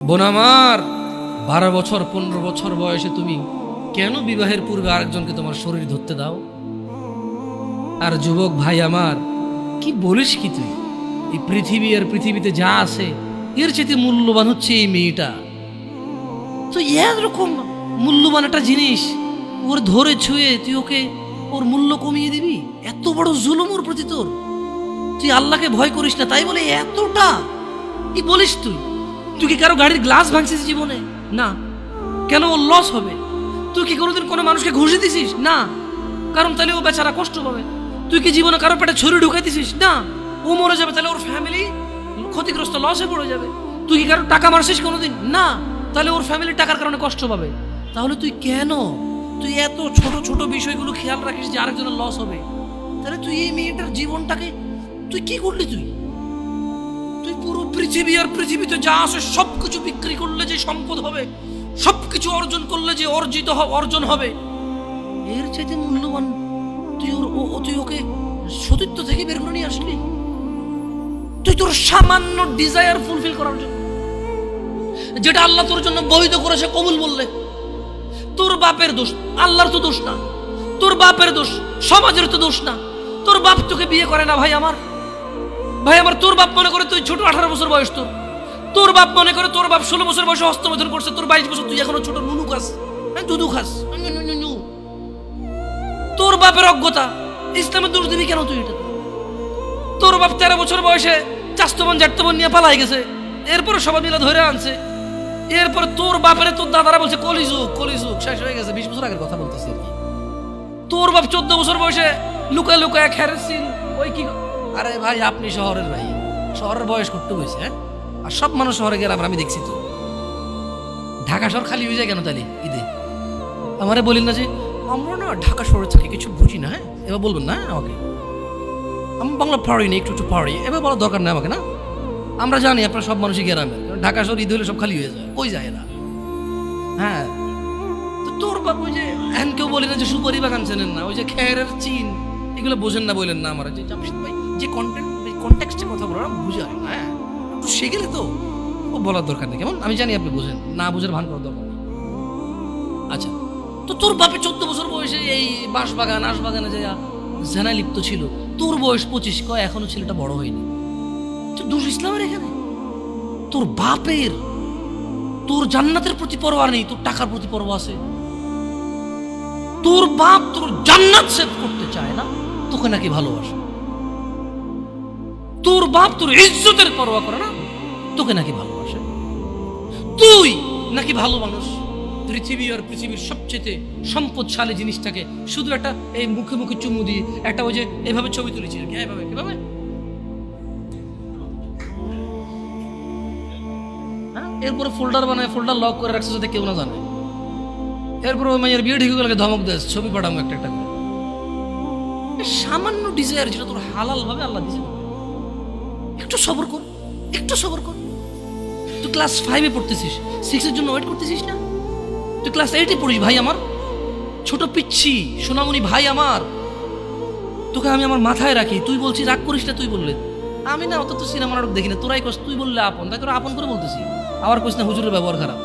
বোন আমার, 12 বছর 15 বছর বয়সে তুমি কেন বিবাহের পূর্বে আরেকজনকে তোমার শরীর ধরতে দাও? আর যুবক ভাই আমার, কি বলিস কি তুই? এই পৃথিবী আর পৃথিবীতে যা আছে এর চেয়ে মূল্যবান হচ্ছে এই মেয়েটা। তো এরকম মূল্যবান একটা জিনিস ওর ধরে ছুঁয়ে তুই ওকে ওর মূল্য কমিয়ে দিবি? এত বড় জুলুম ওর প্রতি তোর! তুই আল্লাহকে ভয় করিস না তাই বলে এতটা কি বলিস তুই? তুই কি কারো গাড়ির গ্লাস ভাঙছিস জীবনে? না। কেন? ওর লস হবে। তুই কি কোনোদিন কোনো মানুষকে ঘুষি দিছিস? না। কারণ তাহলে ও বেচারা কষ্ট পাবে। তুই কি জীবনে কারো পেটে ছুরি ঢুকাইতেছিস? না। ও মরে যাবে, তাহলে ওর ফ্যামিলি ক্ষতিগ্রস্ত, লসে পড়ে যাবে। তুই কি কারো টাকা মারছিস কোনোদিন? না। তাহলে ওর ফ্যামিলি টাকার কারণে কষ্ট পাবে। তাহলে তুই কেন তুই এত ছোট ছোট বিষয়গুলো খেয়াল রাখিস যে আরেকজনের লস হবে? তাহলে তুই এই মেয়েটার জীবনটাকে তুই কি করলি? তুই পুরো পৃথিবী আর পৃথিবীতে যা আছে সবকিছু বিক্রি করলে যে সম্পদ হবে, সবকিছু অর্জন করলে যে অর্জন হবে, এর চাইতে মূল্যবান তুই ওকে সতীত্ব থেকে বের করে নিয়ে আসলি? তুই তোর সামান্য ডিজায়ার ফুলফিল করার জন্য, যেটা আল্লাহ তোর জন্য বৈধ করেছে, কবুল বললে তোর বাপের দোষ, আল্লাহর তো দোষ না। তোর বাপের দোষ, সমাজের তো দোষ না। তোর বাপ তোকে বিয়ে করে না ভাই আমার। তোর বাপ মনে করে তুই ছোট, 18 বছর বয়স তোর বাপ মনে করে তোর বাপ 16 বছর বয়সে হস্তমৈথুন করছে, তোর 22 বছর, তুই এখনো ছোট নুনু খাস, দুধু খাস। তোর বাপের অজ্ঞতা, ইসলামের দোষ দিবি কেন তুই? এটা তোর বাপ 13 বছর বয়সে চাস্তবন জাটতবন নিয়ে পালাই গেছে, এরপরে সবাই মিলে ধরে আনছে। এরপরে তোর বাপের তোর দাদারা বলছে কলিযুগ শেষ হয়ে গেছে। 20 বছর আগের কথা বলতেছি আর কি। তোর বাপ 14 বছর বয়সে লুকায় লুকায় খেরেছিন ওই কি। আরে ভাই, আপনি শহরের ভাই, শহরের বয়স করতে হয়েছে। আর সব মানুষ শহরে গেলাম, আমি দেখছি তো ঢাকা শহর খালি হয়ে যায় কেন তাহলে ঈদে? আমারে বলেন না যে আমরা না ঢাকা শহরে থাকি, কিছু বুঝি না। হ্যাঁ, এবার বলবেন না আমাকে, আমি বাংলা পারি না, একটু পারি, এবার বলার দরকার নেই আমাকে। না, আমরা জানি আপনারা সব মানুষই গ্রামের, ঢাকা শহর ঈদ হলে সব খালি হয়ে যায়, কই যায় এরা? হ্যাঁ, তো তোর বাপ ওই যে এখন কেউ বলি না যে সুপারি বাগান চেনেন না, ওই যে খেরের চিন, এগুলো বোঝেন না, বললেন না আমার যে জামশেদ ভাই যে কন্টেক্সটে কথা বলার বুঝে হয়। হ্যাঁ, একটু শিখেলে তো ও বলার দরকার নেই, কেমন? আমি জানি আপনি বোঝেন না, বুঝের ভান করার দরকার নেই। আচ্ছা, তো তোর বাপে 14 বছর বয়সে এই বাঁশবাগান আশবাগানে যে জেনায় লিপ্ত ছিল, তোর বয়স 25, কয় এখনো ছেলেটা বড় হয়নি। তো দোষ ইসলামের এখানে? তোর বাপের, তোর জান্নাতের প্রতি পরোয়া নেই, তোর টাকার প্রতি পরোয়া আছে। তোর বাপ তোর জান্নাত সেভ করতে চায় না, তোকে নাকি ভালোবাসে। তোর বাপ তোর ইজ্জতের পরোয়া করে না, তোকে নাকি ভালোবাসে। তুই নাকি ভালো মানুষ, পৃথিবী আর পৃথিবীর সবচেয়ে সম্পদশালী জিনিসটাকে শুধু একটা এই মুখে মুখে চুমু দিয়ে একটা ওই যে এভাবে ছবি তুলেছি, এভাবে কিভাবে এরপরে ফোল্ডার বানায়, ফোল্ডার লক করে রাখছে যাতে কেউ না জানে। এরপর ওই মাইয়ের বিয়ে ঠিক হয়ে গেলে ধমক দেয়, ছবি পাঠাবো একটা একটা করে। সামান্য ডিজায়ার যেটা তোর হালাল ভাবে আল্লাহ দিয়েছে, একটু সবর কর, একটু সবর কর। তুই ক্লাস 5-এ পড়তেছিস, 6-এর জন্য ওয়েট করতেছিস না? তুই ক্লাস 8-এ পড়িস ভাই আমার, ছোট পিচ্ছি সোনামণি ভাই আমার। তোকে আমি আমার মাথায় রাখি, তুই বলছিস রাগ করিস না। তুই বললে আমি না অত তো সিনেমা নাটক দেখি না, তোরাই কস, তুই বললে আপন, তাই তোরা আপন করে বলতেছি। আবার কইস না হুজুরের ব্যবহার খারাপ।